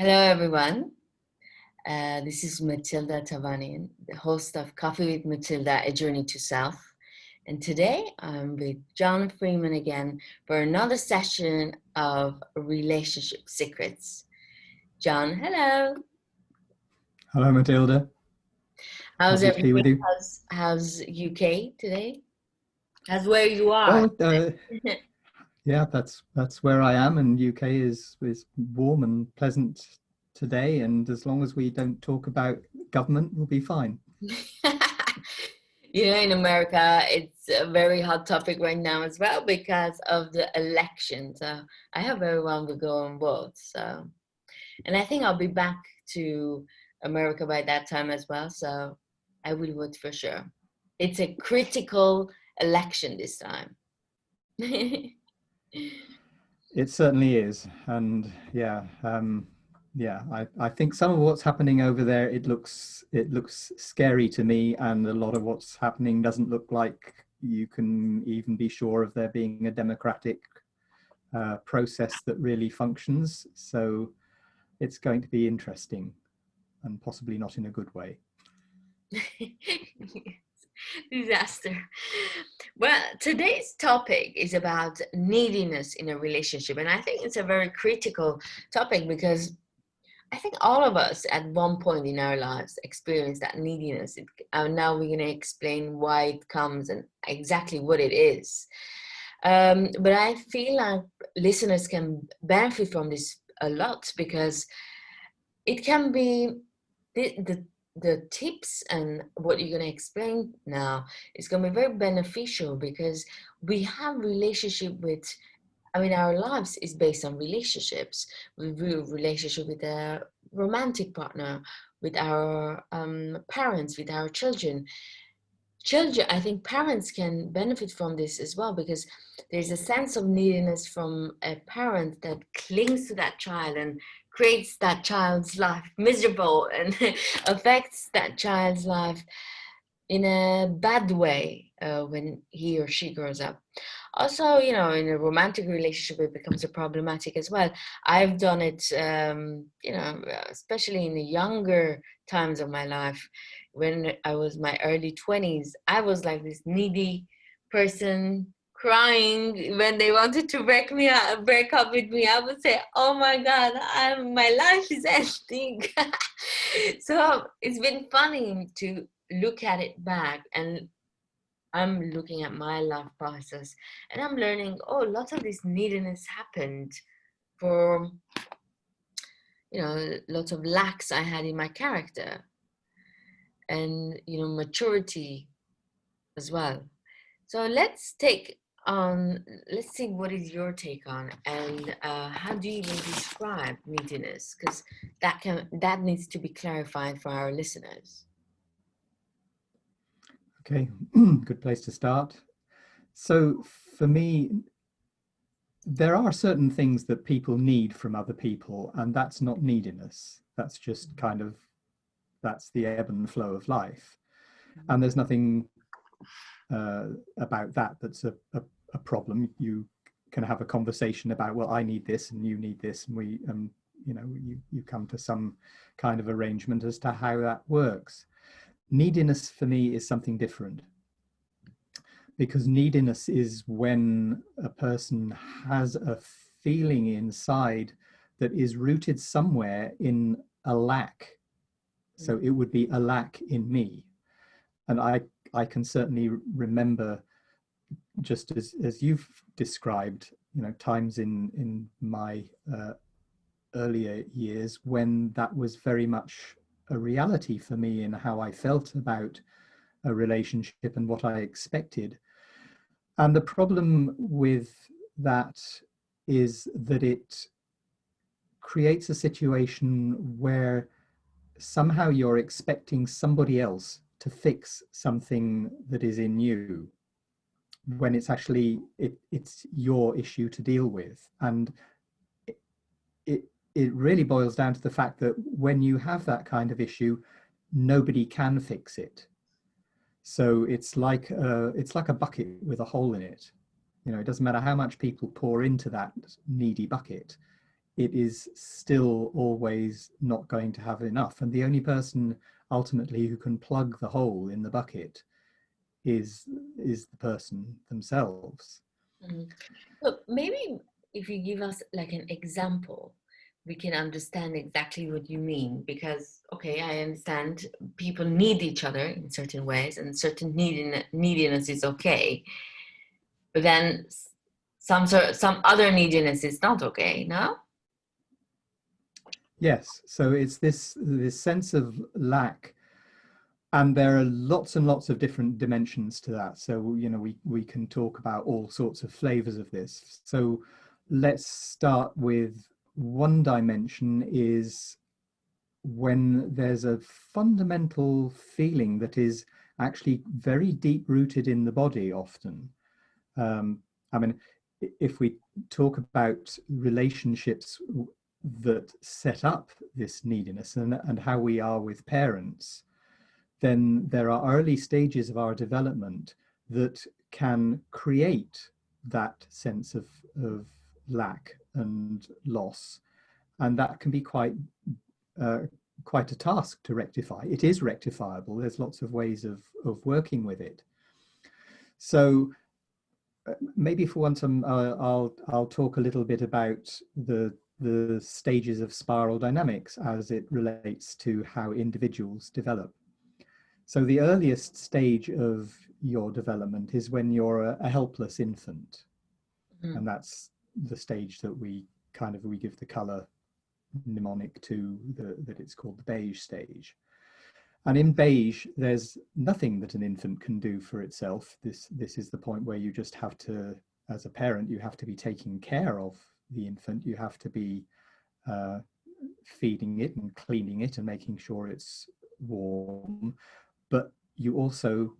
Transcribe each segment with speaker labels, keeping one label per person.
Speaker 1: Hello, everyone. This is Matilda Tavanian, the host of Coffee with Matilda, A Journey to Self. And today I'm with Jon Freeman again for another session of Relationship Secrets. Jon, hello.
Speaker 2: Hello, Matilda.
Speaker 1: How's
Speaker 2: Lovely to be with
Speaker 1: everything?
Speaker 2: you.
Speaker 1: How's UK today? How's where you are?
Speaker 2: Well, yeah, that's where I am, and UK is warm and pleasant today. And as long as we don't talk about government, we'll be fine.
Speaker 1: You know, in America, it's a very hot topic right now as well because of the election. So I hope everyone will go on vote. So, and I think I'll be back to America by that time as well. So I will vote for sure. It's a critical election this time.
Speaker 2: It certainly is, and yeah, I think some of what's happening over there, it looks scary to me, and a lot of what's happening doesn't look like you can even be sure of there being a democratic process that really functions. So it's going to be interesting, and possibly not in a good way.
Speaker 1: Disaster. Well, today's topic is about neediness in a relationship, and I think it's a very critical topic because I think all of us at one point in our lives experience that neediness. Now we're going to explain why it comes and exactly what it is. But I feel like listeners can benefit from this a lot because it can be the tips and what you're going to explain now is going to be very beneficial because we have relationship with, I mean, our lives is based on relationships. We have relationship with a romantic partner, with our parents, with our children. I think parents can benefit from this as well because there's a sense of neediness from a parent that clings to that child and creates that child's life miserable and affects that child's life in a bad way when he or she grows up. Also, you know, in a romantic relationship, it becomes a problematic as well. I've done it, you know, especially in the younger times of my life. When I was my early 20s, I was like this needy person crying when they wanted to break up with me. I would say, "Oh my God, my life is ending." So it's been funny to look at it back, and I'm looking at my life process and I'm learning, oh, lots of this neediness happened for, you know, lots of lacks I had in my character and, you know, maturity as well. So let's see what is your take on and how do you even describe neediness? Because that needs to be clarified for our listeners.
Speaker 2: Okay, good place to start. So for me, there are certain things that people need from other people, and that's not neediness. That's just that's the ebb and flow of life. And there's nothing about that that's a problem. You can have a conversation about, well, I need this and you need this, and we, you know, you come to some kind of arrangement as to how that works. Neediness for me is something different, because neediness is when a person has a feeling inside that is rooted somewhere in a lack. So it would be a lack in me. And I can certainly remember, just as you've described, you know, times in my earlier years when that was very much a reality for me in how I felt about a relationship and what I expected. And the problem with that is that it creates a situation where somehow you're expecting somebody else to fix something that is in you, when it's actually it's your issue to deal with. And it really boils down to the fact that when you have that kind of issue, nobody can fix it. So it's like a bucket with a hole in it. You know, it doesn't matter how much people pour into that needy bucket. it is still always not going to have enough. And the only person ultimately who can plug the hole in the bucket is the person themselves.
Speaker 1: But maybe if you give us like an example, we can understand exactly what you mean. Because, okay, I understand people need each other in certain ways, and certain neediness is okay. But then some other neediness is not okay, no?
Speaker 2: Yes, so it's this sense of lack, and there are lots and lots of different dimensions to that. So you know, we can talk about all sorts of flavors of this. So let's start with one dimension is when there's a fundamental feeling that is actually very deep rooted in the body often. I mean, if we talk about relationships that set up this neediness and how we are with parents, then there are early stages of our development that can create that sense of lack and loss. And that can be quite a task to rectify. It is rectifiable. There's lots of ways of working with it. So maybe for once I'll talk a little bit about the stages of spiral dynamics as it relates to how individuals develop. So the earliest stage of your development is when you're a helpless infant. And that's the stage that we give the color mnemonic to, that it's called the beige stage. And in beige, there's nothing that an infant can do for itself. This is the point where you just have to, as a parent, you have to be taking care of the infant. You have to be feeding it and cleaning it and making sure it's warm. But you also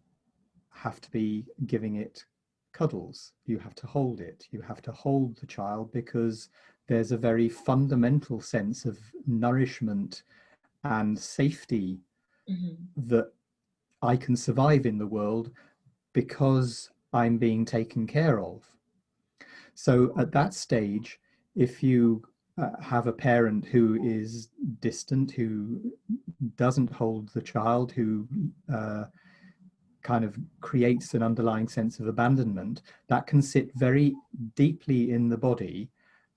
Speaker 2: have to be giving it cuddles. You have to hold it. You have to hold the child, because there's a very fundamental sense of nourishment and safety that I can survive in the world because I'm being taken care of. So at that stage, if you have a parent who is distant, who doesn't hold the child, who kind of creates an underlying sense of abandonment, that can sit very deeply in the body,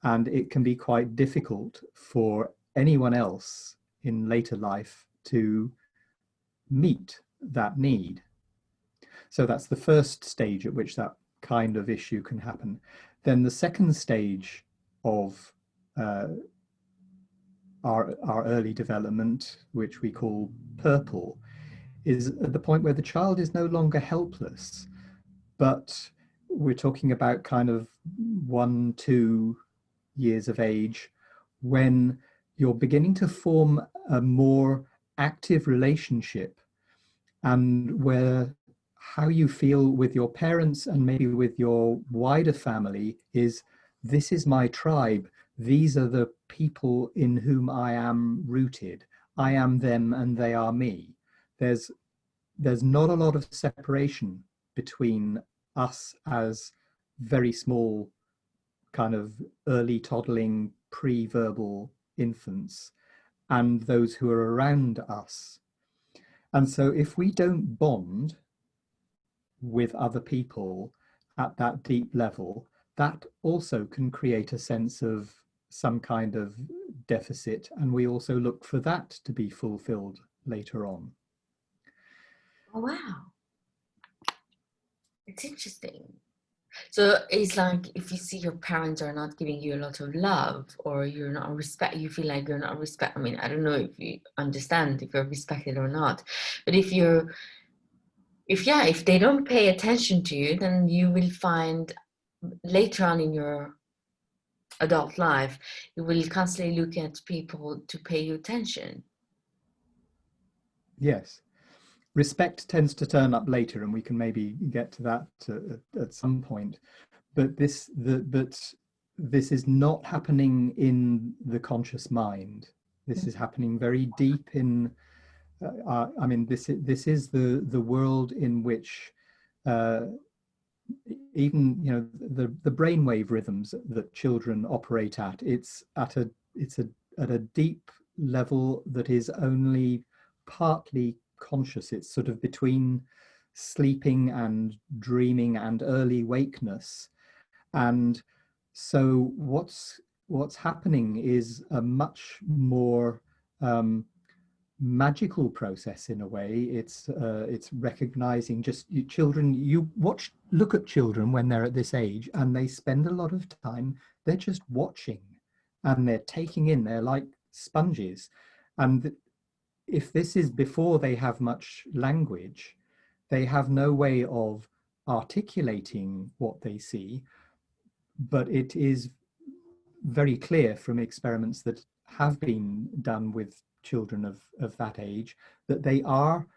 Speaker 2: and it can be quite difficult for anyone else in later life to meet that need. So that's the first stage at which that kind of issue can happen. Then the second stage of our early development, which we call purple, is at the point where the child is no longer helpless, but we're talking about kind of 1-2 years of age, when you're beginning to form a more active relationship, and where how you feel with your parents and maybe with your wider family is, this is my tribe. These are the people in whom I am rooted. I am them and they are me. There's not a lot of separation between us as very small, kind of early toddling, pre-verbal infants and those who are around us. And so if we don't bond with other people at that deep level, that also can create a sense of some kind of deficit, and we also look for that to be fulfilled later on.
Speaker 1: Oh, wow. It's interesting. So it's like if you see your parents are not giving you a lot of love, or you're not respect, you feel like you're not respect. I mean, I don't know if you understand if you're respected or not, but if they don't pay attention to you, then you will find later on in your adult life, you will constantly look at people to pay you attention.
Speaker 2: Yes. Respect tends to turn up later, and we can maybe get to that at some point. But this is not happening in the conscious mind. This is happening very deep in. I mean, this is the world in which even the brainwave rhythms that children operate at. It's at a at a deep level that is only partly conscious. It's sort of between sleeping and dreaming and early wakeness. And so what's happening is a much more magical process in a way. It's recognizing just children. You look at children when they're at this age, and they spend a lot of time, they're just watching and they're taking in, they're like sponges. And if this is before they have much language, they have no way of articulating what they see, but it is very clear from experiments that have been done with children of that age that they are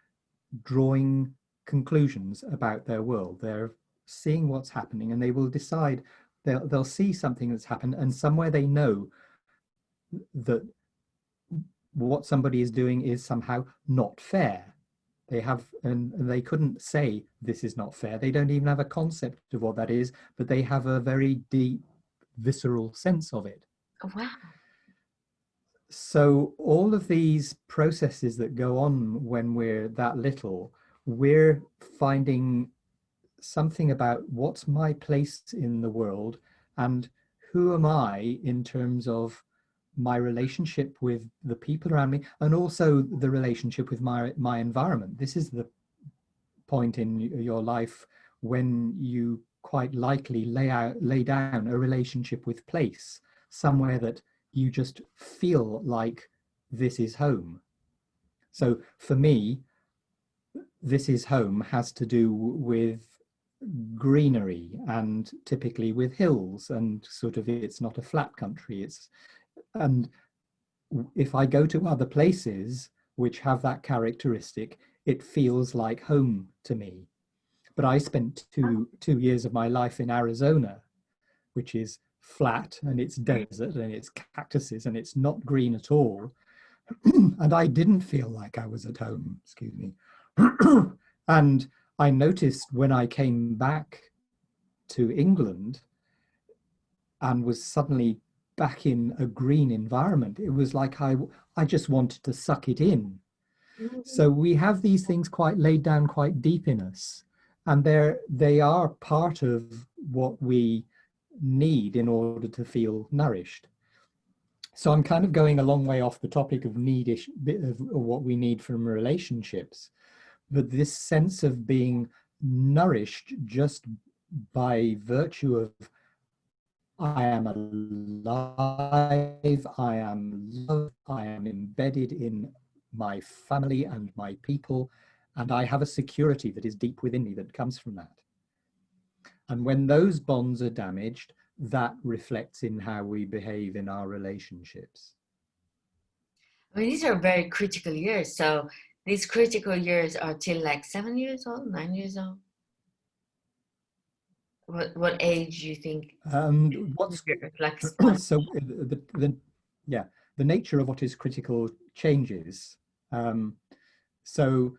Speaker 2: drawing conclusions about their world. They're seeing what's happening, and they will decide, they'll see something that's happened, and somewhere they know that what somebody is doing is somehow not fair. They have, and they couldn't say this is not fair. They don't even have a concept of what that is, but they have a very deep, visceral sense of it.
Speaker 1: Oh, wow.
Speaker 2: So all of these processes that go on when we're that little, we're finding something about what's my place in the world and who am I in terms of my relationship with the people around me, and also the relationship with my environment. This is the point in your life when you quite likely lay down a relationship with place, somewhere that you just feel like this is home. So for me, this is home has to do with greenery, and typically with hills, and sort of, it's not a flat country. And if I go to other places which have that characteristic, it feels like home to me. But I spent two years of my life in Arizona, which is flat, and it's desert, and it's cactuses, and it's not green at all. And I didn't feel like I was at home, excuse me. And I noticed when I came back to England and was suddenly back in a green environment, it was like I just wanted to suck it in. So we have these things quite laid down quite deep in us, and they are part of what we need in order to feel nourished. So I'm kind of going a long way off the topic of needish, bit of what we need from relationships, but this sense of being nourished just by virtue of I am alive, I am loved, I am embedded in my family and my people, and I have a security that is deep within me that comes from that. And when those bonds are damaged, that reflects in how we behave in our relationships.
Speaker 1: I mean, these are very critical years. So these critical years are till like 7 years old, 9 years old. What age do you think?
Speaker 2: What's
Speaker 1: Like
Speaker 2: so the nature of what is critical changes. So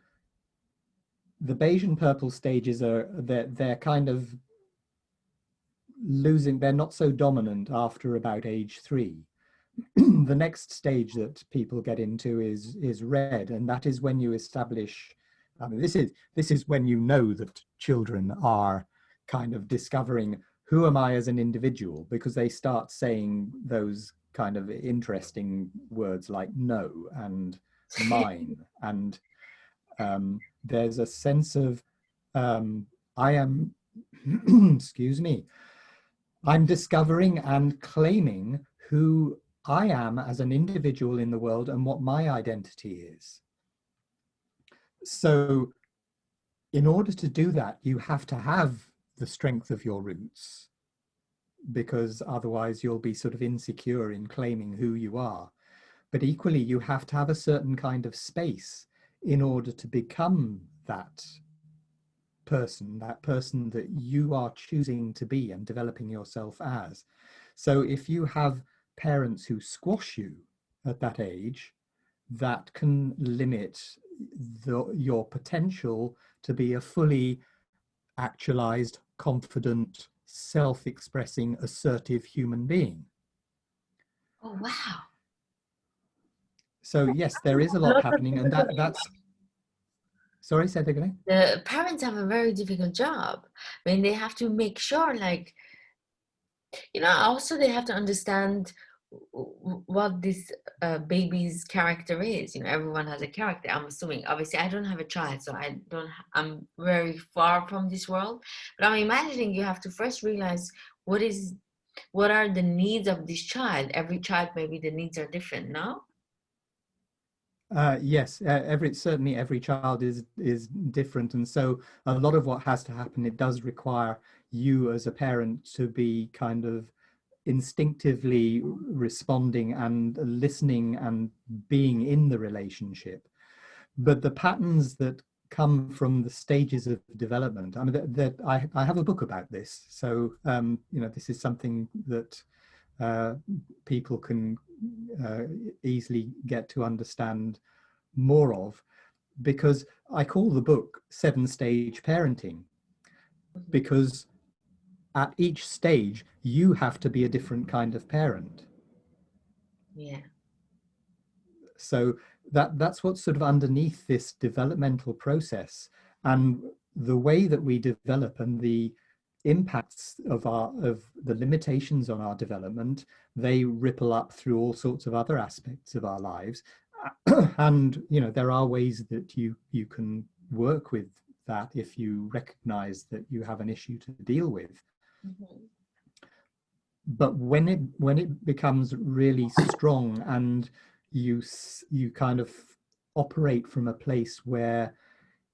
Speaker 2: the beige and purple stages they're kind of losing, they're not so dominant after about age 3. The next stage that people get into is red, and that is when you establish, I mean, this is when you know that children are kind of discovering, who am I as an individual, because they start saying those kind of interesting words like no and mine, and there's a sense of I am excuse me, I'm discovering and claiming who I am as an individual in the world and what my identity is. So in order to do that, you have to have the strength of your roots, because otherwise you'll be sort of insecure in claiming who you are. But equally, you have to have a certain kind of space in order to become that person that you are choosing to be and developing yourself as. So if you have parents who squash you at that age, that can limit your potential to be a fully actualized, confident, self-expressing, assertive human being.
Speaker 1: Oh, wow.
Speaker 2: So yes, there is a
Speaker 1: A
Speaker 2: lot
Speaker 1: lot of
Speaker 2: happening, and
Speaker 1: difficult.
Speaker 2: that's, sorry, say that again.
Speaker 1: The parents have a very difficult job when they have to make sure, like, also they have to understand what this baby's character is. Everyone has a character, I'm assuming. Obviously, I don't have a child, so I'm very far from this world. But I'm imagining you have to first realize what are the needs of this child. Every child, maybe the needs are different, no?
Speaker 2: Yes, certainly every child is different, and so a lot of what has to happen, it does require you as a parent to be kind of instinctively responding and listening and being in the relationship. But the patterns that come from the stages of development, I mean, I have a book about this, so this is something that people can easily get to understand more of, because I call the book 7-Stage Parenting, because at each stage you have to be a different kind of parent.
Speaker 1: Yeah.
Speaker 2: So that's what's sort of underneath this developmental process, and the way that we develop and the impacts of the limitations on our development, they ripple up through all sorts of other aspects of our lives. And there are ways that you can work with that if you recognize that you have an issue to deal with.
Speaker 1: Mm-hmm.
Speaker 2: But when it becomes really strong, and you kind of operate from a place where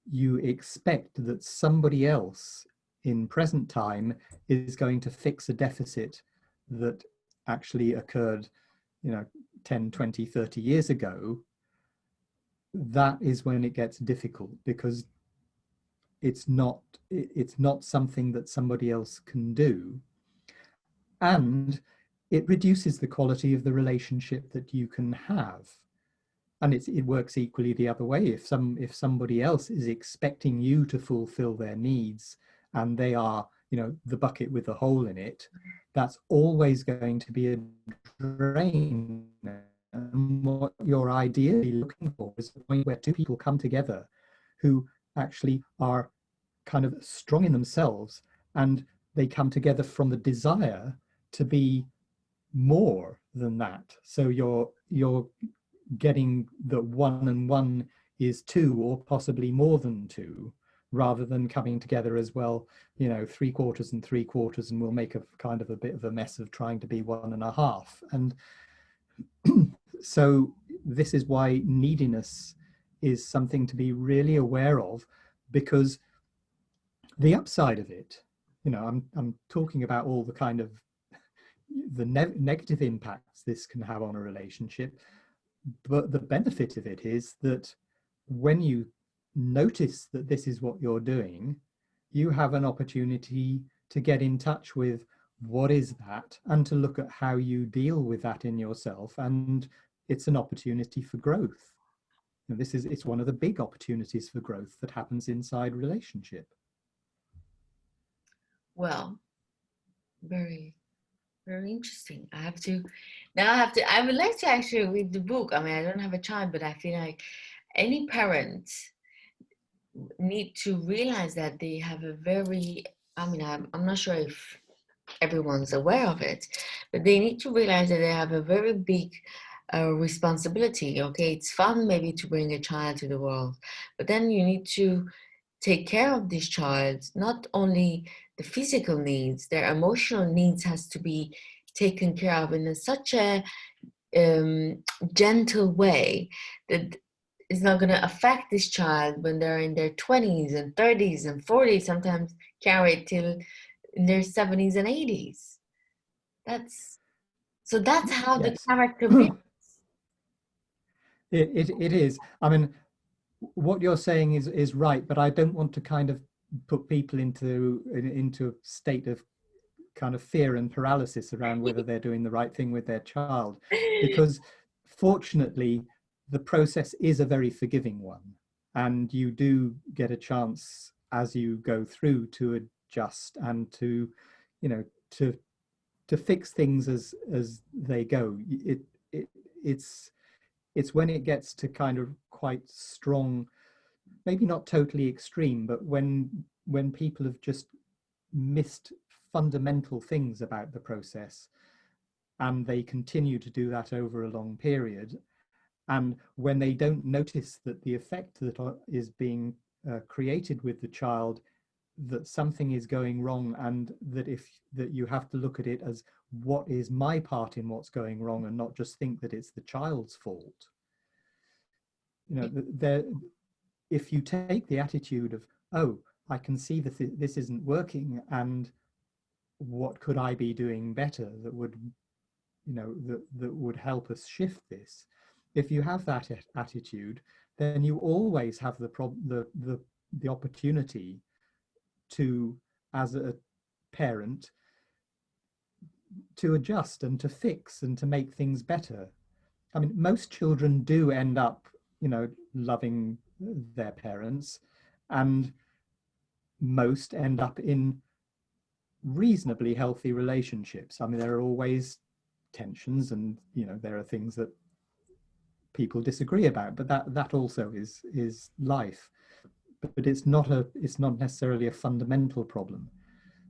Speaker 2: you expect that somebody else in present time is going to fix a deficit that actually occurred 10, 20, 30 years ago, that is when it gets difficult, because it's not something that somebody else can do, and it reduces the quality of the relationship that you can have. And it works equally the other way. If somebody else is expecting you to fulfill their needs, and they are the bucket with a hole in it, that's always going to be a drain. And what you're ideally looking for is a point where two people come together who actually are kind of strong in themselves, and they come together from the desire to be more than that. So you're getting that 1 and 1 is 2, or possibly more than 2, rather than coming together as, well, 3/4 and 3/4, and we'll make a kind of a bit of a mess of trying to be 1.5. And so this is why neediness is something to be really aware of, because the upside of it, I'm talking about all the kind of the negative impacts this can have on a relationship, but the benefit of it is that when you notice that this is what you're doing, you have an opportunity to get in touch with what is that, and to look at how you deal with that in yourself. And it's an opportunity for growth. And it's one of the big opportunities for growth that happens inside relationship.
Speaker 1: Well, very, very interesting. I would like to actually read the book. I mean, I don't have a child, but I feel like any parent need to realize that they have a very, I mean, I'm not sure if everyone's aware of it, but they need to realize that they have a very big responsibility. Okay, it's fun maybe to bring a child to the world, but then you need to take care of this child, not only the physical needs, their emotional needs has to be taken care of in such a gentle way that is not going to affect this child when they're in their 20s and 30s and 40s, sometimes carry it till in their 70s and 80s. That's how the
Speaker 2: Yes.
Speaker 1: character builds.
Speaker 2: It is. I mean, what you're saying is right, but I don't want to kind of put people into a state of kind of fear and paralysis around whether they're doing the right thing with their child, because fortunately the process is a very forgiving one, and you do get a chance as you go through to adjust and to to to fix things as they go. It's when it gets to kind of quite strong, maybe not totally extreme, but when people have just missed fundamental things about the process, and they continue to do that over a long period, and when they don't notice that the effect that is being created with the child, that something is going wrong, and that you have to look at it as, what is my part in what's going wrong, and not just think that it's the child's fault. You know, if you take the attitude of, oh, I can see that this isn't working, and what could I be doing better that would, you know, that would help us shift this. If you have that attitude, then you always have the opportunity to, as a parent, to adjust and to fix and to make things better. I mean, most children do end up, you know, loving their parents, and most end up in reasonably healthy relationships. I mean, there are always tensions, and, you know, there are things that people disagree about, but that also is life. But it's not necessarily a fundamental problem.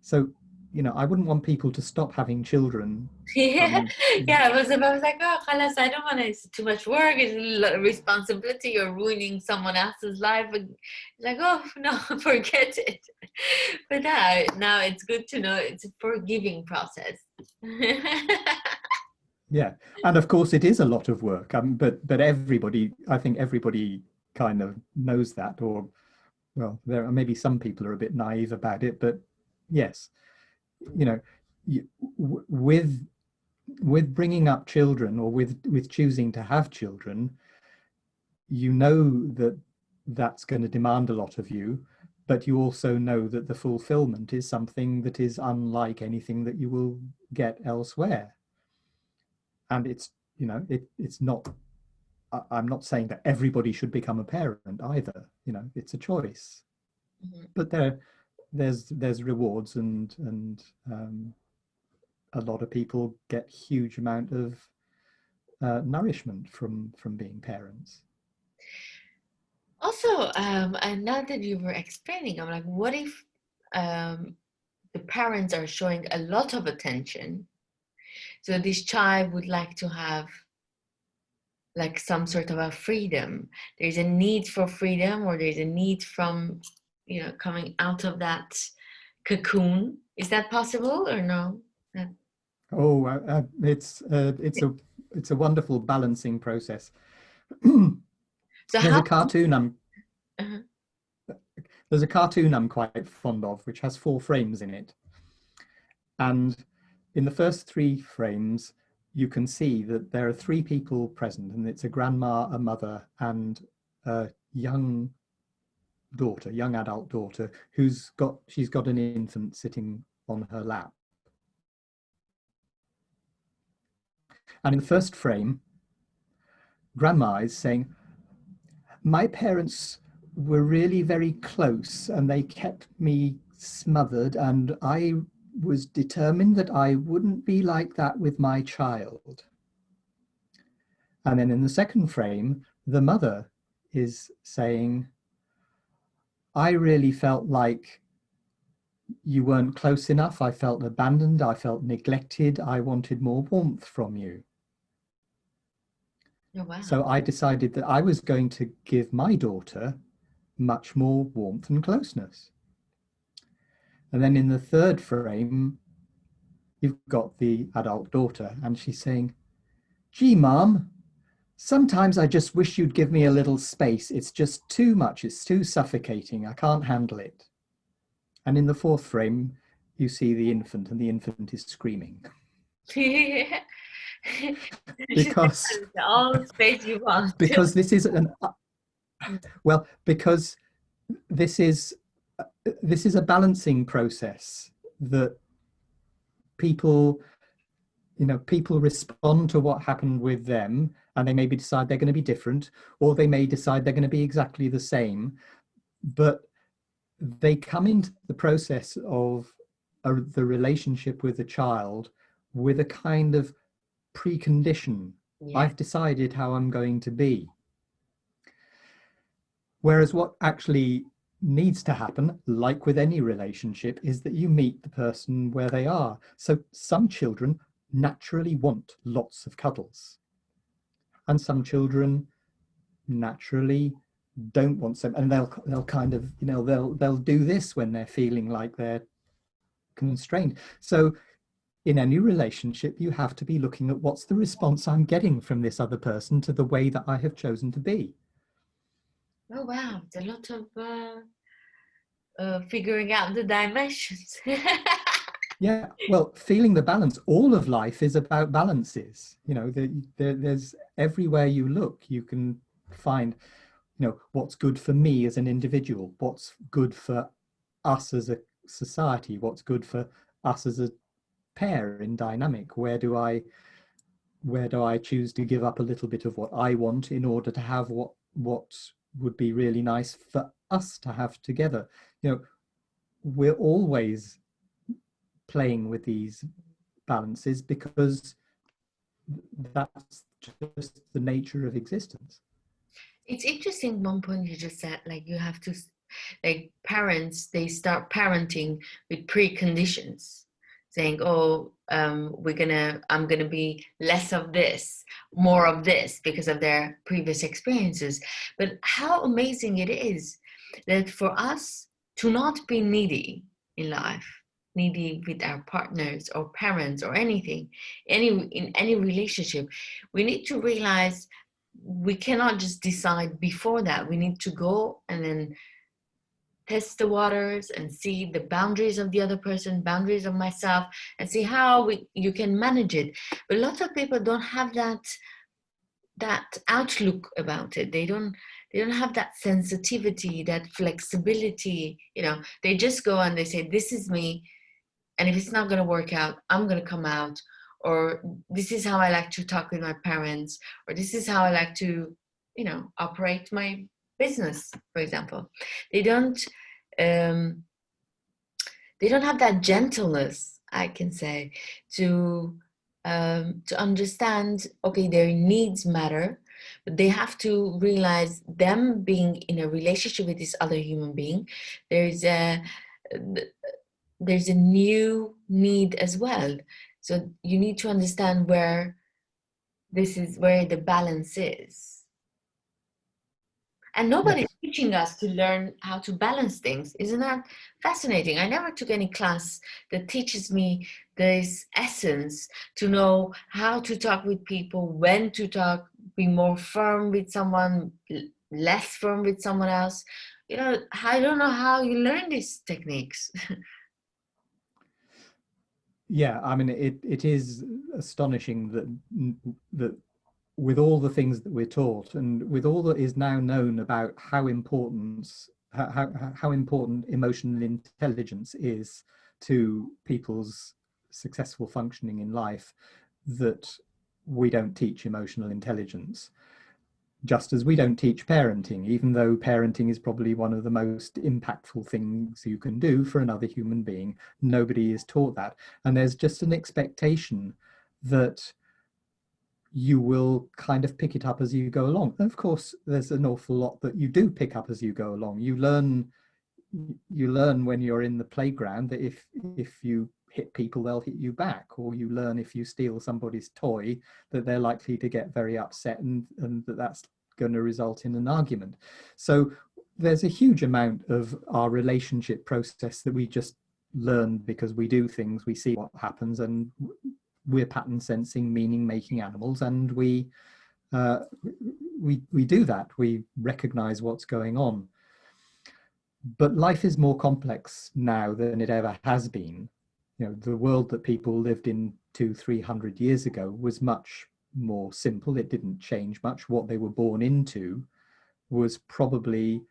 Speaker 2: So, you know, I wouldn't want people to stop having children.
Speaker 1: Yeah, yeah. I was like, oh, Khalas, I don't want to. It's too much work. It's a lot of responsibility. You're ruining someone else's life. And like, oh no, forget it. But now it's good to know it's a forgiving process.
Speaker 2: Yeah, and of course it is a lot of work. But everybody, I think everybody kind of knows that, or, well, there are maybe some people are a bit naive about it, but yes, you know, with bringing up children, or with choosing to have children, you know that that's going to demand a lot of you, but you also know that the fulfillment is something that is unlike anything that you will get elsewhere. And it's, you know, it's not, I'm not saying that everybody should become a parent either, you know, it's a choice. Mm-hmm. But there's rewards, and a lot of people get huge amount of nourishment from being parents.
Speaker 1: Also, and now that you were explaining, I'm like, what if the parents are showing a lot of attention, so this child would like to have like some sort of a freedom? There's a need for freedom, or there's a need from, you know, coming out of that cocoon. Is that possible or no?
Speaker 2: Oh, it's a wonderful balancing process.
Speaker 1: So
Speaker 2: there's
Speaker 1: how?
Speaker 2: a cartoon I'm
Speaker 1: Uh-huh.
Speaker 2: There's a cartoon I'm quite fond of, which has 4 frames in it, and in the first 3 frames you can see that there are 3 people present, and it's a grandma, a mother, and a young adult daughter, she's got an infant sitting on her lap. And in the first frame, grandma is saying, my parents were really very close, and they kept me smothered, and I was determined that I wouldn't be like that with my child. And then in the second frame, the mother is saying, I really felt like you weren't close enough. I felt abandoned. I felt neglected. I wanted more warmth from you.
Speaker 1: Oh, wow.
Speaker 2: So I decided that I was going to give my daughter much more warmth and closeness. And then in the third frame, you've got the adult daughter, and she's saying, gee, Mom, sometimes I just wish you'd give me a little space. It's just too much. It's too suffocating. I can't handle it. And in the fourth frame, you see the infant, and the infant is screaming. Because
Speaker 1: all the space you want.
Speaker 2: Because this is because this is a balancing process that people respond to what happened with them, and they maybe decide they're going to be different, or they may decide they're going to be exactly the same, but they come into the process of the relationship with the child with a kind of precondition.
Speaker 1: Yeah.
Speaker 2: I've decided how I'm going to be. Whereas what actually needs to happen, like with any relationship, is that you meet the person where they are. So some children naturally want lots of cuddles, and some children naturally don't want some, and they'll kind of, you know, they'll do this when they're feeling like they're constrained. So in any relationship, you have to be looking at what's the response I'm getting from this other person to the way that I have chosen to be.
Speaker 1: Oh wow, it's a lot of figuring out the dimensions.
Speaker 2: Yeah, well, feeling the balance, all of life is about balances. You know, there's everywhere you look, you can find, you know, what's good for me as an individual, what's good for us as a society, what's good for us as a pair in dynamic. Where do I choose to give up a little bit of what I want in order to have what would be really nice for us to have together? You know, we're always playing with these balances because that's just the nature of existence.
Speaker 1: It's interesting, one point you just said, like you have to, like parents, they start parenting with preconditions, saying, oh, I'm gonna be less of this, more of this, because of their previous experiences. But how amazing it is that for us to not be needy in life, needy with our partners or parents or anything, in any relationship, we need to realize we cannot just decide before that. We need to go and then test the waters and see the boundaries of the other person, boundaries of myself, and see how you can manage it. But lots of people don't have that outlook about it. They don't have that sensitivity, that flexibility. You know, they just go and they say, this is me, and if it's not going to work out, I'm going to come out, or this is how I like to talk with my parents, or this is how I like to, you know, operate my business, for example. They don't um, they don't have that gentleness, I can say, to understand, okay, their needs matter, but they have to realize them being in a relationship with this other human being, there's a there's a new need as well. So you need to understand where the balance is. And nobody's
Speaker 2: Yes.
Speaker 1: teaching us to learn how to balance things. Isn't that fascinating? I never took any class that teaches me this essence to know how to talk with people, when to talk, be more firm with someone, less firm with someone else. You know, I don't know how you learn these techniques.
Speaker 2: Yeah, I mean, it is astonishing that with all the things that we're taught and with all that is now known about how important emotional intelligence is to people's successful functioning in life, that we don't teach emotional intelligence, just as we don't teach parenting, even though parenting is probably one of the most impactful things you can do for another human being. Nobody is taught that, and there's just an expectation that you will kind of pick it up as you go along. And of course, there's an awful lot that you do pick up as you go along. You learn when you're in the playground that if you hit people, they'll hit you back, or you learn if you steal somebody's toy that they're likely to get very upset, and that's going to result in an argument. So there's a huge amount of our relationship process that we just learn because we do things, we see what happens, and we're pattern sensing, meaning making animals, and we do that. We recognize what's going on. But life is more complex now than it ever has been. You know, the world that people lived in 200-300 years ago was much more simple. It didn't change much. What they were born into was probably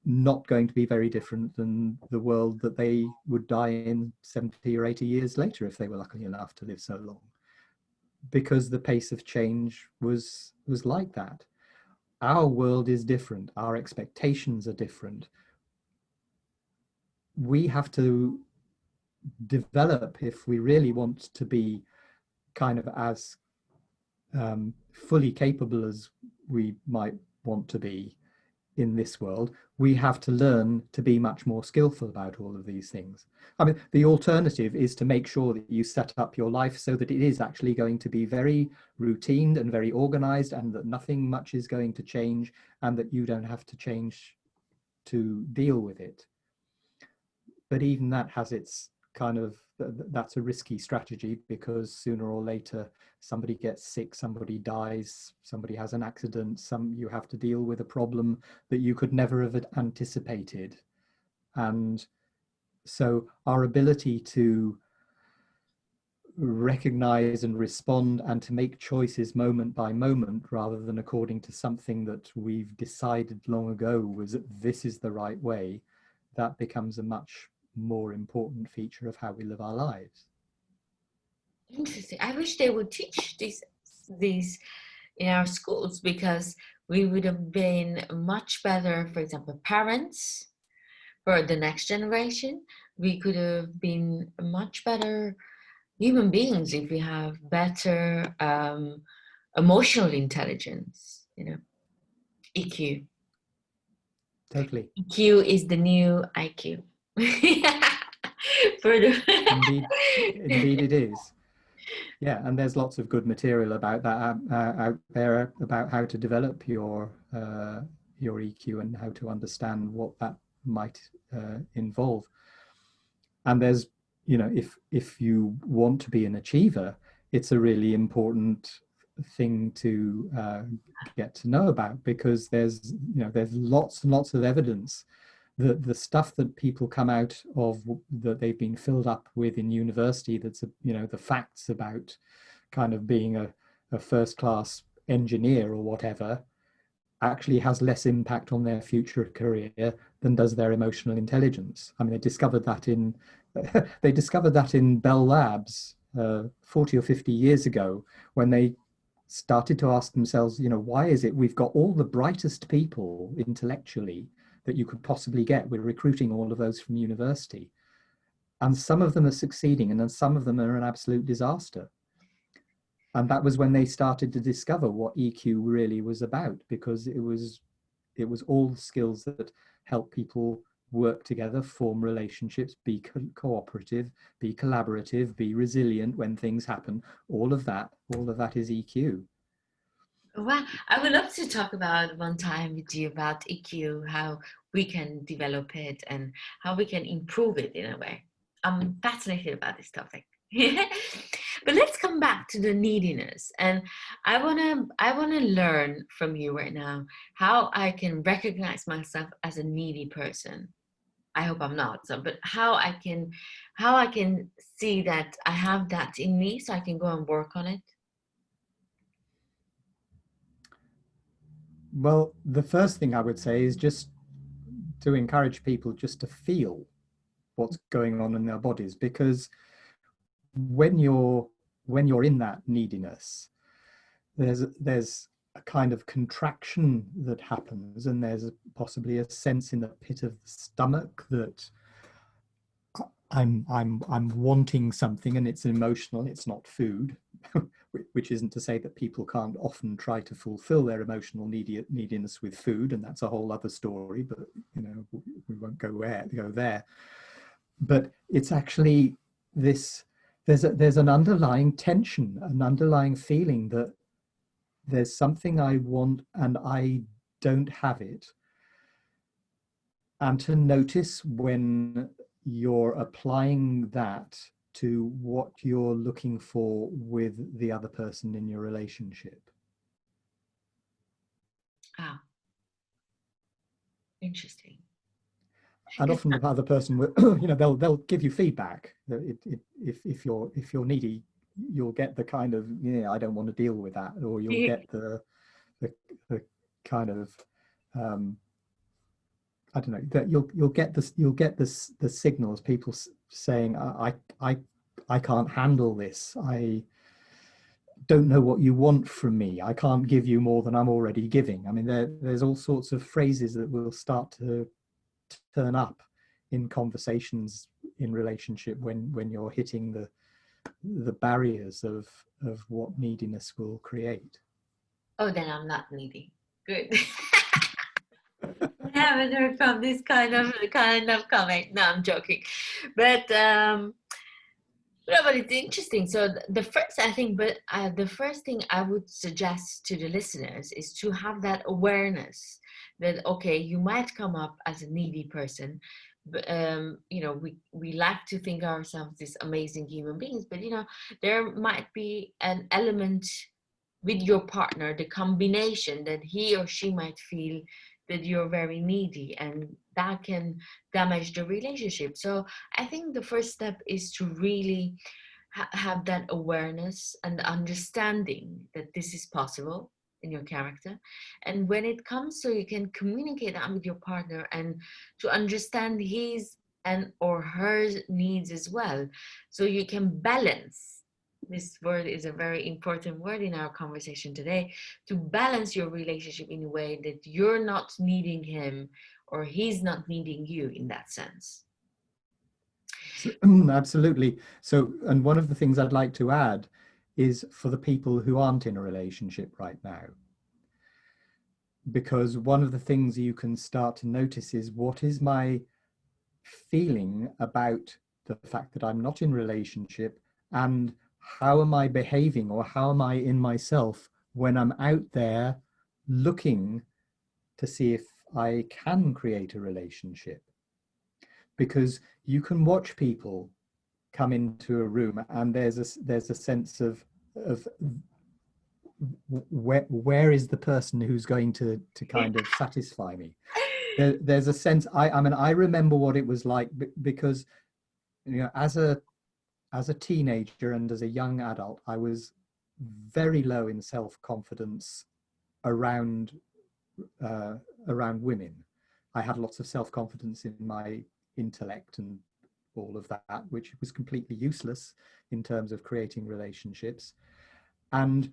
Speaker 2: not going to be very different than the world that they would die in 70 or 80 years later if they were lucky enough to live so long, because the pace of change was like that. Our world is different. Our expectations are different. We have to develop, if we really want to be kind of as fully capable as we might want to be in this world, we have to learn to be much more skillful about all of these things. I mean, the alternative is to make sure that you set up your life so that it is actually going to be very routine and very organized, and that nothing much is going to change, and that you don't have to change to deal with it. But even that has its kind of, that's a risky strategy, because sooner or later somebody gets sick, somebody dies, somebody has an accident, you have to deal with a problem that you could never have anticipated. And so our ability to recognize and respond and to make choices moment by moment, rather than according to something that we've decided long ago was that this is the right way, that becomes a much more important feature of how we live our lives.
Speaker 1: Interesting. I wish they would teach these in our schools, because we would have been much better, for example, parents for the next generation. We could have been much better human beings if we have better emotional intelligence, EQ.
Speaker 2: Totally.
Speaker 1: EQ is the new IQ. For the
Speaker 2: Indeed it is. Yeah, and there's lots of good material about that out there, about how to develop your EQ and how to understand what that might involve. And there's, if you want to be an achiever, it's a really important thing to get to know about, because there's lots and lots of evidence that the stuff that people come out of, that they've been filled up with in university, that's the facts about kind of being a first-class engineer or whatever, actually has less impact on their future career than does their emotional intelligence. I mean, they discovered that in Bell Labs 40 or 50 years ago, when they started to ask themselves, why is it we've got all the brightest people intellectually that you could possibly get? We're recruiting all of those from university, and some of them are succeeding, and then some of them are an absolute disaster. And that was when they started to discover what EQ really was about, because it was all the skills that help people work together, form relationships, be cooperative, be collaborative, be resilient when things happen. All of that is EQ.
Speaker 1: Well, I would love to talk about one time with you about EQ, how we can develop it and how we can improve it in a way. I'm fascinated about this topic. But let's come back to the neediness, and I wanna learn from you right now how I can recognize myself as a needy person. I hope I'm not, but how I can see that I have that in me, so I can go and work on it.
Speaker 2: Well, the first thing I would say is just to encourage people just to feel what's going on in their bodies, because when you're in that neediness, there's a kind of contraction that happens, and there's possibly a sense in the pit of the stomach that I'm wanting something, and it's emotional, it's not food. Which isn't to say that people can't often try to fulfill their emotional neediness with food, and that's a whole other story, but we won't go there. But it's actually this, there's an underlying tension, an underlying feeling that there's something I want and I don't have it. And to notice when you're applying that to what you're looking for with the other person in your relationship.
Speaker 1: Ah, interesting.
Speaker 2: And often the other person will, they'll give you feedback. If you're needy, you'll get the kind of, I don't want to deal with that, or you'll get the kind of I don't know, that you'll get the signals, people saying, I can't handle this, I don't know what you want from me, I can't give you more than I'm already giving. I mean, there's all sorts of phrases that will start to turn up in conversations in relationship when you're hitting the barriers of what neediness will create.
Speaker 1: Oh, then I'm not needy. Good. I haven't heard from this kind of comment. No, I'm joking. But no, but it's interesting. So the first, I think, but the first thing I would suggest to the listeners is to have that awareness that, okay, you might come up as a needy person, but you know, we like to think ourselves these amazing human beings, but you know, there might be an element with your partner, the combination that he or she might feel that you're very needy, and that can damage the relationship. So I think the first step is to really have that awareness and understanding that this is possible in your character. And when it comes, so you can communicate that with your partner and to understand his and or her needs as well, so you can balance. This word is a very important word in our conversation today, to balance your relationship in a way that you're not needing him or he's not needing you in that sense.
Speaker 2: So, absolutely. So, and one of the things I'd like to add is for the people who aren't in a relationship right now, because one of the things you can start to notice is, what is my feeling about the fact that I'm not in relationship, and how am I behaving, or how am I in myself when I'm out there looking to see if I can create a relationship. Because you can watch people come into a room and there's a sense of where is the person who's going to kind of satisfy me. There's a sense, I mean, I remember what it was like, because, you know, as a teenager and as a young adult, I was very low in self-confidence around women. I had lots of self-confidence in my intellect and all of that, which was completely useless in terms of creating relationships. And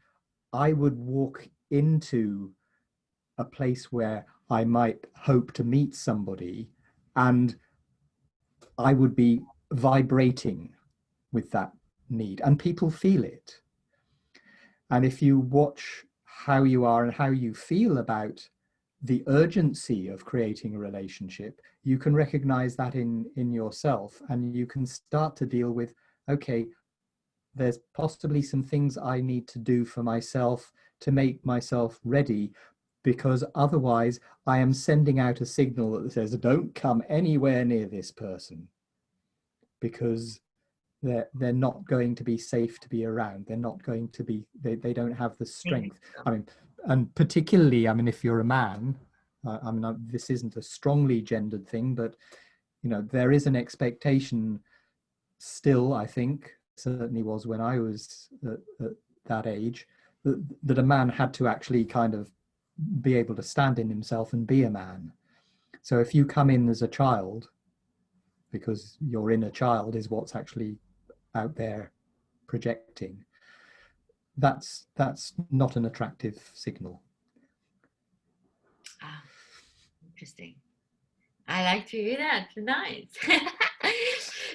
Speaker 2: I would walk into a place where I might hope to meet somebody, and I would be vibrating with that need, and people feel it. And if you watch how you are and how you feel about the urgency of creating a relationship, you can recognize that in yourself, and you can start to deal with, okay, there's possibly some things I need to do for myself to make myself ready, because otherwise I am sending out a signal that says, don't come anywhere near this person, because they're not going to be safe to be around. They're not going to be, they don't have the strength. I mean, and particularly, I mean, if you're a man, I mean, this isn't a strongly gendered thing, but, you know, there is an expectation still, I think, certainly was when I was at that age, that a man had to actually kind of be able to stand in himself and be a man. So if you come in as a child, because your inner child is what's actually out there projecting, that's not an attractive signal.
Speaker 1: Ah, interesting. I like to hear that. Nice.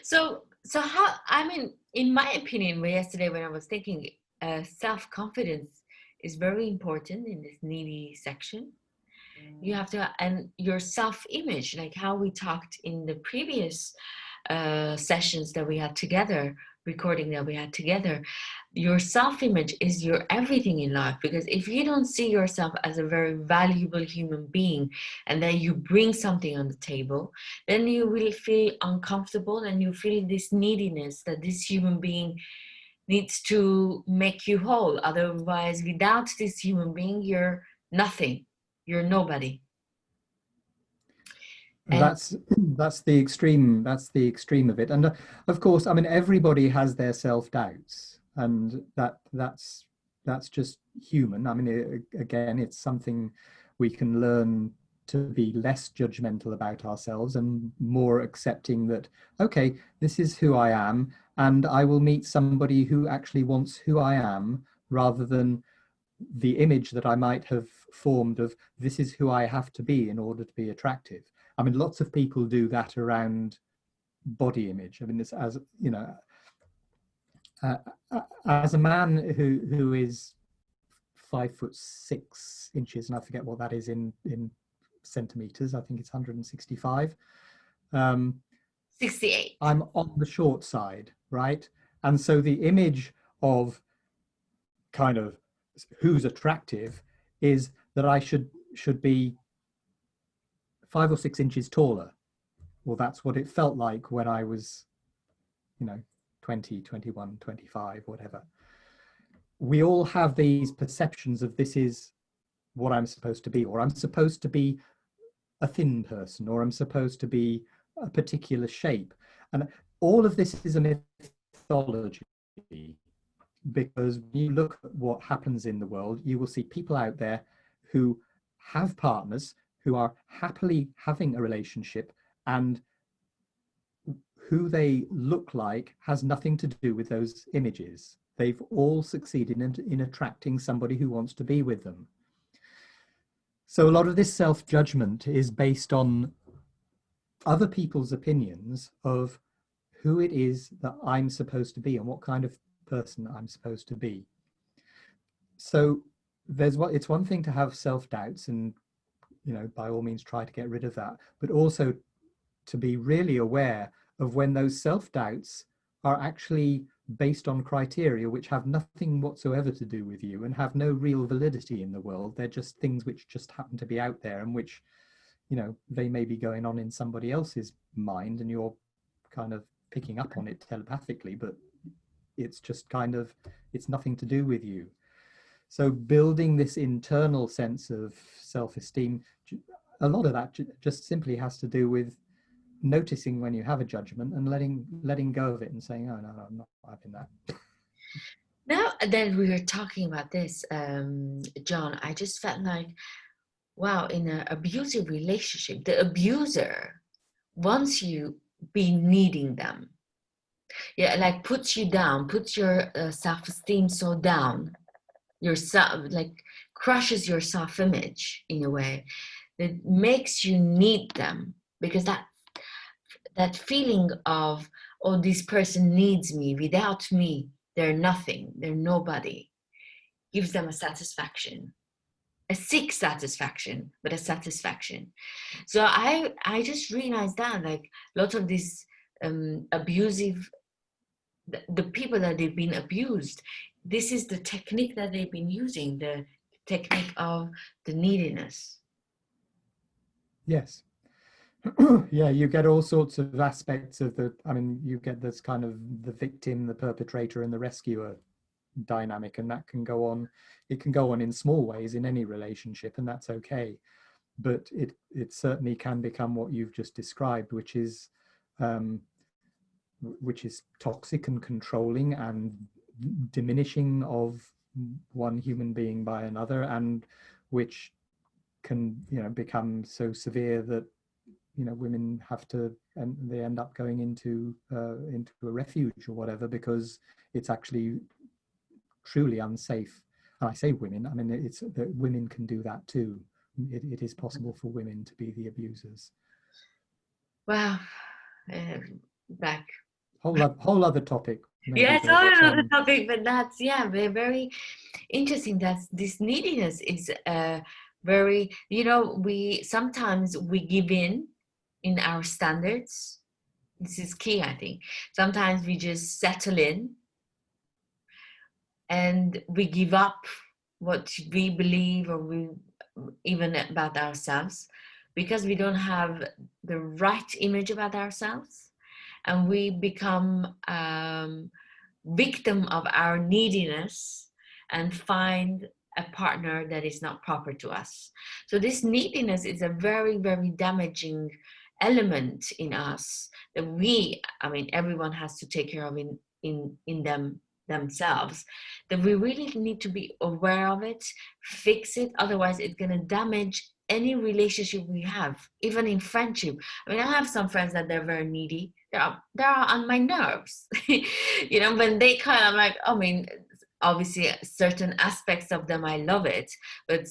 Speaker 1: So how, I mean, in my opinion, yesterday when I was thinking, self-confidence is very important in this needy section. You have to, and your self-image, like how we talked in the previous sessions that we had together, recording that we had together, your self-image is your everything in life. Because if you don't see yourself as a very valuable human being, and then you bring something on the table, then you will feel uncomfortable, and you feel this neediness that this human being needs to make you whole. Otherwise, without this human being, you're nothing, you're nobody. And
Speaker 2: That's the extreme of it. And of course, I mean, everybody has their self-doubts, and that's just human. I mean, again, it's something we can learn to be less judgmental about ourselves and more accepting that, okay, this is who I am, and I will meet somebody who actually wants who I am, rather than the image that I might have formed of, this is who I have to be in order to be attractive. I mean, lots of people do that around body image. I mean, this, as you know, as a man who is 5'6" and I forget what that is in centimeters. I think it's 165.
Speaker 1: 68.
Speaker 2: I'm on the short side, right? And so the image of kind of who's attractive is that I should be 5 or 6 inches taller. Well, that's what it felt like when I was, 20, 21, 25, whatever. We all have these perceptions of this is what I'm supposed to be, or I'm supposed to be a thin person, or I'm supposed to be a particular shape. And all of this is a mythology, because when you look at what happens in the world, you will see people out there who have partners, who are happily having a relationship, and who they look like has nothing to do with those images. They've all succeeded in attracting somebody who wants to be with them. So a lot of this self-judgment is based on other people's opinions of who it is that I'm supposed to be and what kind of person I'm supposed to be. So it's one thing to have self-doubts and, by all means try to get rid of that, but also to be really aware of when those self-doubts are actually based on criteria which have nothing whatsoever to do with you and have no real validity in the world. They're just things which just happen to be out there, and which, they may be going on in somebody else's mind and you're kind of picking up on it telepathically, but it's just kind of, it's nothing to do with you. So building this internal sense of self-esteem, a lot of that just simply has to do with noticing when you have a judgment and letting go of it and saying, oh no, I'm not having that.
Speaker 1: Now that we were talking about this, John, I just felt like, wow, in an abusive relationship, the abuser wants you be needing them. Yeah, like puts you down, puts your self-esteem so down, like crushes your self-image in a way that makes you need them, because that feeling of, oh, this person needs me, without me they're nothing, they're nobody, gives them a satisfaction, a sick satisfaction, but a satisfaction. So I just realized that, like, lots of these abusive, the people that they've been abused, this is the technique that they've been using, the technique of the neediness.
Speaker 2: Yes. Yeah, you get all sorts of aspects of you get this kind of the victim, the perpetrator, and the rescuer dynamic, and that can go on. It can go on in small ways in any relationship, and that's okay. But it certainly can become what you've just described, which is toxic and controlling and diminishing of one human being by another, and which can become so severe that women have to, and they end up going into a refuge or whatever, because it's actually truly unsafe. And I say women, I mean, it's that women can do that too. It is possible for women to be the abusers.
Speaker 1: Wow. Back.
Speaker 2: Whole other topic. Maybe,
Speaker 1: Yeah, it's all another topic, but that's, yeah, very interesting. That this neediness is very, we sometimes we give in our standards. This is key, I think. Sometimes we just settle in and we give up what we believe, or we even about ourselves, because we don't have the right image about ourselves, and we become victim of our neediness and find a partner that is not proper to us. So this neediness is a very, very damaging element in us that everyone has to take care of in themselves, that we really need to be aware of it, fix it, otherwise it's going to damage any relationship we have, even in friendship. I have some friends that they're very needy. They're on my nerves. When they kind of obviously certain aspects of them I love it, but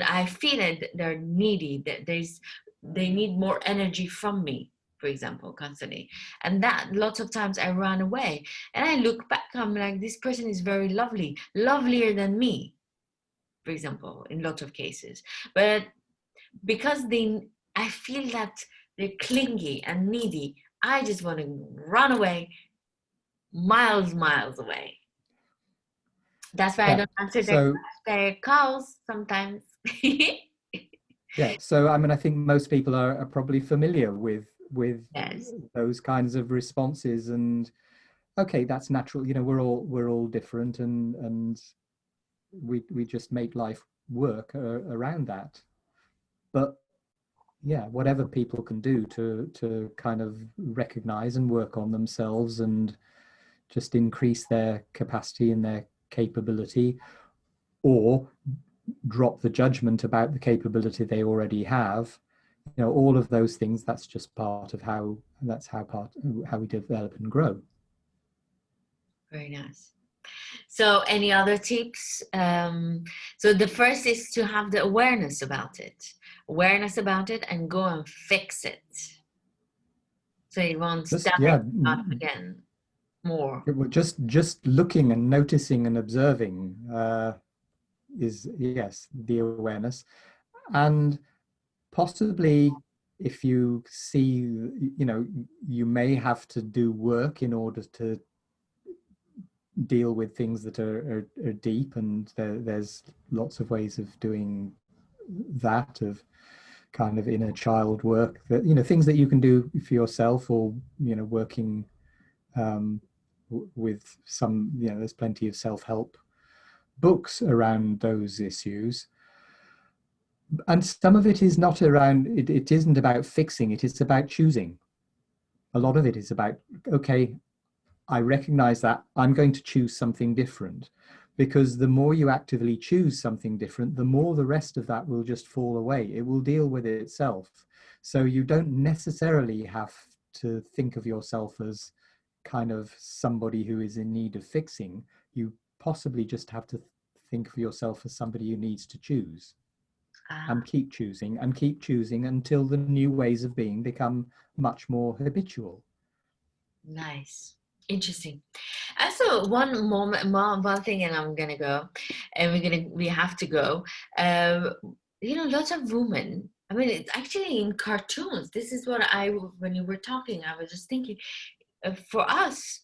Speaker 1: I feel that they're needy, that they need more energy from me. for example, constantly. And that lots of times I run away and I look back, I'm like, this person is very lovely, lovelier than me, for example, in lots of cases. But because I feel that they're clingy and needy, I just want to run away, miles away. That's why I
Speaker 2: Yeah.
Speaker 1: don't answer
Speaker 2: So
Speaker 1: their calls sometimes.
Speaker 2: yeah. So I mean, I think most people are probably familiar with
Speaker 1: Yes.
Speaker 2: those kinds of responses, and okay, that's natural. You know, we're all different, and we just make life work around that. But yeah, whatever people can do to kind of recognize and work on themselves and just increase their capacity and their capability, or drop the judgment about the capability they already have, you know, all of those things, that's just part of how we develop and grow.
Speaker 1: Very nice. So any other tips? So the first is to have the awareness about it. Awareness about it and go and fix it. So you won't
Speaker 2: Just
Speaker 1: step
Speaker 2: yeah,
Speaker 1: up again more.
Speaker 2: just looking and noticing and observing is, yes, the awareness. And possibly, if you see, you know, you may have to do work in order to deal with things that are deep, and there's lots of ways of doing that, of kind of inner child work, that, you know, things that you can do for yourself, or, you know, working with some, you know, there's plenty of self-help books around those issues. And some of it is not around, it isn't about fixing it, it's about choosing. A lot of it is about, okay, I recognize that I'm going to choose something different, because the more you actively choose something different, the more the rest of that will just fall away. It will deal with it itself. So you don't necessarily have to think of yourself as kind of somebody who is in need of fixing. You possibly just have to think of yourself as somebody who needs to choose,
Speaker 1: Ah,
Speaker 2: and keep choosing until the new ways of being become much more habitual.
Speaker 1: nice. Interesting. Also, one thing, and I'm gonna go, and we have to go. Uh, you know, lots of women. I mean, it's actually in cartoons. This is what when you were talking, I was just thinking. For us,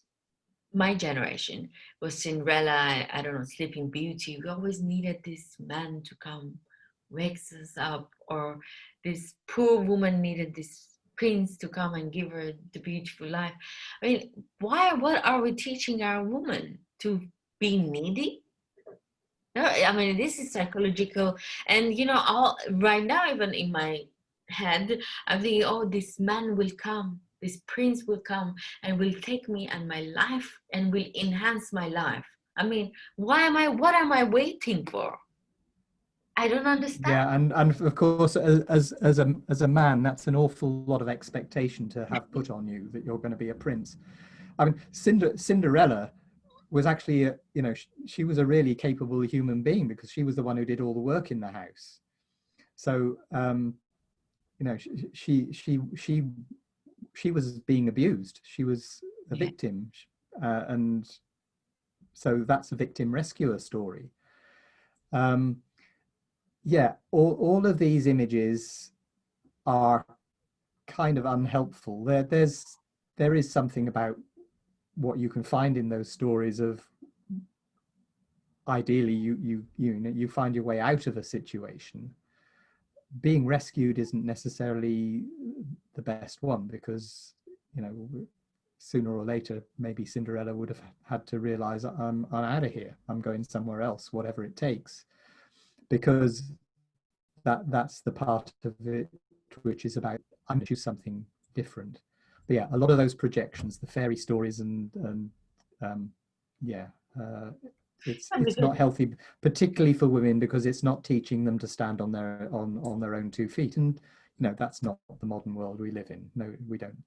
Speaker 1: my generation was Cinderella. I don't know, Sleeping Beauty. We always needed this man to come, wakes us up, or this poor woman needed this prince to come and give her the beautiful life. I mean, what are we teaching our woman to be needy? No, I mean, this is psychological, and you know, all right now, even in my head, I'm thinking, oh, this man will come, this prince will come and will take me and my life and will enhance my life. I mean, what am I waiting for? I don't understand.
Speaker 2: Yeah, and of course, as a man, that's an awful lot of expectation to have put on you, that you're going to be a prince. I mean, Cinderella was actually, you know, she was a really capable human being, because she was the one who did all the work in the house. So, you know, she was being abused. She was a
Speaker 1: Yeah.
Speaker 2: victim, and so that's a victim rescuer story. Um, yeah, all of these images are kind of unhelpful. There is something about what you can find in those stories of, ideally, you find your way out of a situation. Being rescued isn't necessarily the best one, because, you know, sooner or later, maybe Cinderella would have had to realize, I'm out of here, I'm going somewhere else, whatever it takes, because that's the part of it which is about, I'm going to choose something different. But yeah, a lot of those projections, the fairy stories, and yeah, it's
Speaker 1: Because
Speaker 2: not healthy, particularly for women, because it's not teaching them to stand on their own 2 feet. And you know, that's not the modern world we live in. No, we don't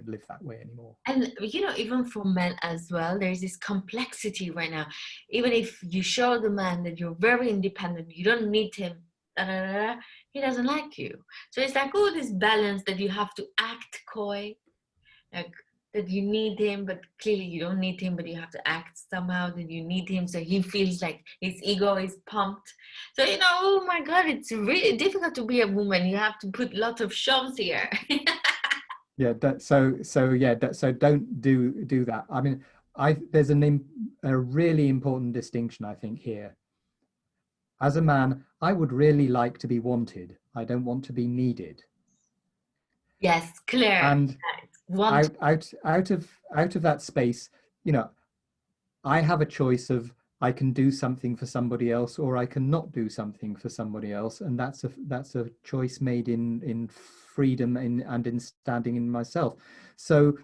Speaker 2: live that way anymore.
Speaker 1: and you know, even for men as well, there's this complexity right now. Even if you show the man that you're very independent, you don't need him, da, da, da, da, he doesn't like you. So it's like, oh, this balance that you have to act coy, like that you need him, but clearly you don't need him, but you have to act somehow that you need him, so he feels like his ego is pumped. So oh my God, it's really difficult to be a woman. You have to put lots of shows here.
Speaker 2: Yeah, so don't do that. I mean, there's a really important distinction, I think, here. As a man, I would really like to be wanted. I don't want to be needed.
Speaker 1: Yes, clear.
Speaker 2: And
Speaker 1: Want.
Speaker 2: out of that space, I have a choice of, I can do something for somebody else, or I can not do something for somebody else, and that's a choice made in freedom and in standing in myself. So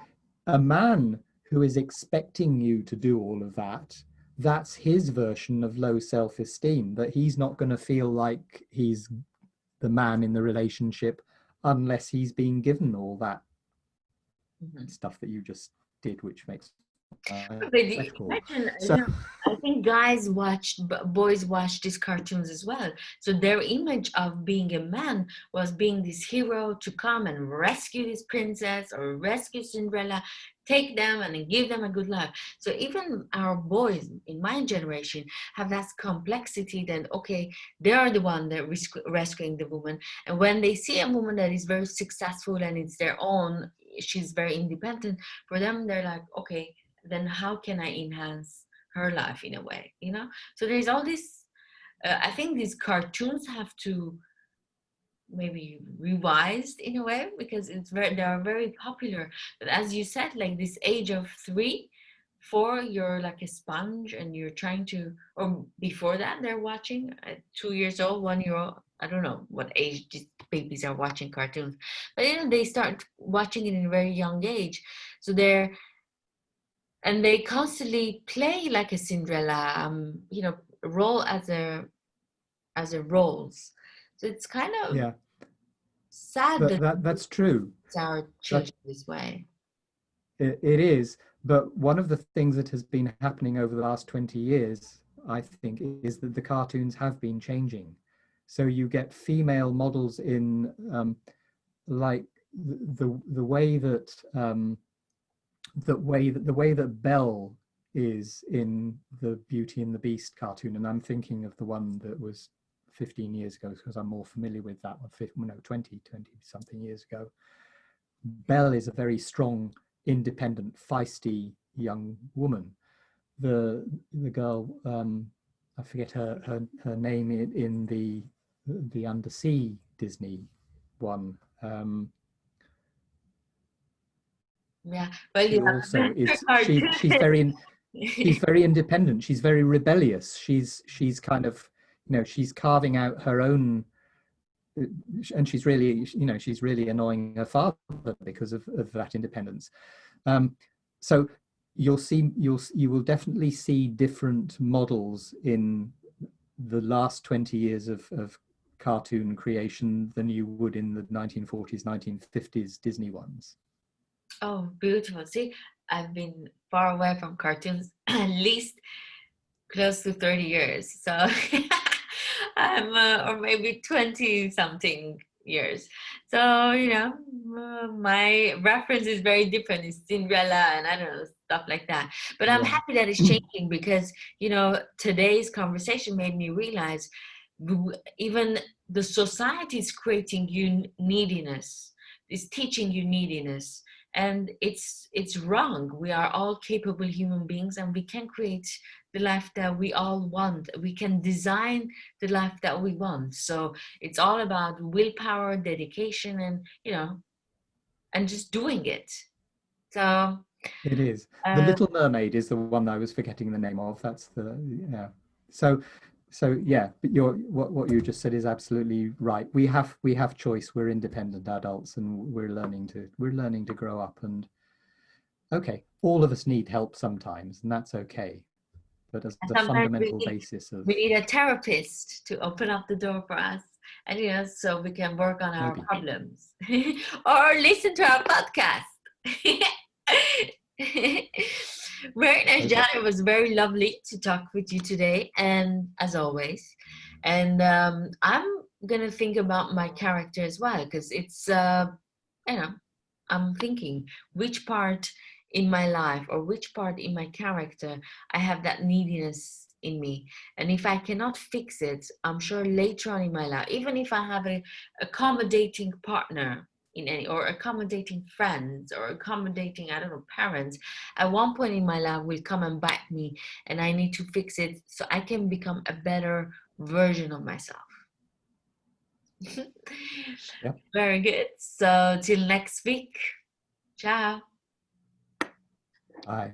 Speaker 2: a man who is expecting you to do all of that, that's his version of low self-esteem, that he's not going to feel like he's the man in the relationship unless he's been given all that stuff that you just did, which makes
Speaker 1: But
Speaker 2: sexual.
Speaker 1: imagine,
Speaker 2: So
Speaker 1: I think boys watched these cartoons as well. So their image of being a man was being this hero to come and rescue this princess or rescue Cinderella, take them and then give them a good life. So even our boys in my generation have that complexity that, okay, they are the one that rescuing the woman. And when they see a woman that is very successful and it's their own, she's very independent, for them, they're like, okay, then how can I enhance her life in a way, So there's all this, I think these cartoons have to maybe revised in a way, because they are very popular. But as you said, like this age of 3, 4, you're like a sponge and you're trying to, or before that, they're watching at 2 years old, 1 year old. I don't know what age these babies are watching cartoons, but they start watching it in a very young age. So they constantly play like a Cinderella, role as a roles. So it's kind of
Speaker 2: yeah,
Speaker 1: sad
Speaker 2: but
Speaker 1: that
Speaker 2: that's true.
Speaker 1: our
Speaker 2: That
Speaker 1: children this way.
Speaker 2: it is. But one of the things that has been happening over the last 20 years, I think, is that the cartoons have been changing. So you get female models in, like the way that the way that Belle is in the Beauty and the Beast cartoon, and I'm thinking of the one that was 15 years ago because I'm more familiar with that one. No, 20 something years ago. Belle is a very strong, independent, feisty young woman. The girl, I forget her name in the undersea Disney one.
Speaker 1: Yeah, well, you
Speaker 2: She
Speaker 1: have a
Speaker 2: also
Speaker 1: better
Speaker 2: is she's
Speaker 1: cartoon.
Speaker 2: very independent. She's very rebellious. She's kind of, she's carving out her own, and she's really annoying her father because of that independence. So you will definitely see different models in the last 20 years of cartoon creation than you would in the 1940s, 1950s Disney ones.
Speaker 1: Oh, beautiful. See, I've been far away from cartoons at least close to 30 years. So I'm, or maybe 20 something years. So, my reference is very different. It's Cinderella and I don't know, stuff like that. But I'm
Speaker 2: Yeah,
Speaker 1: happy that it's changing because, today's conversation made me realize even the society is creating you neediness, is teaching you neediness. And it's wrong. We are all capable human beings and we can create the life that we all want. We can design the life that we want. So it's all about willpower, dedication, and and just doing it. So
Speaker 2: it is. The Little Mermaid is the one I was forgetting the name of. That's yeah. So yeah, but what you just said is absolutely right. We have choice. We're independent adults, and we're learning to grow up. And okay, all of us need help sometimes, and that's okay. But as the
Speaker 1: sometimes
Speaker 2: fundamental basis of,
Speaker 1: we need a therapist to open up the door for us, and so we can work on our
Speaker 2: maybe.
Speaker 1: problems or listen to our podcast. Very nice,
Speaker 2: Okay.
Speaker 1: John. It was very lovely to talk with you today, and as always. And I'm gonna think about my character as well because it's you know I'm thinking which part in my life or which part in my character I have that neediness in me. And if I cannot fix it, I'm sure later on in my life, even if I have a accommodating partner in any, or accommodating friends, or accommodating, I don't know, parents, at one point in my life will come and bite me, and I need to fix it so I can become a better version of myself.
Speaker 2: Yeah.
Speaker 1: Very good. So till next week. Ciao.
Speaker 2: Bye.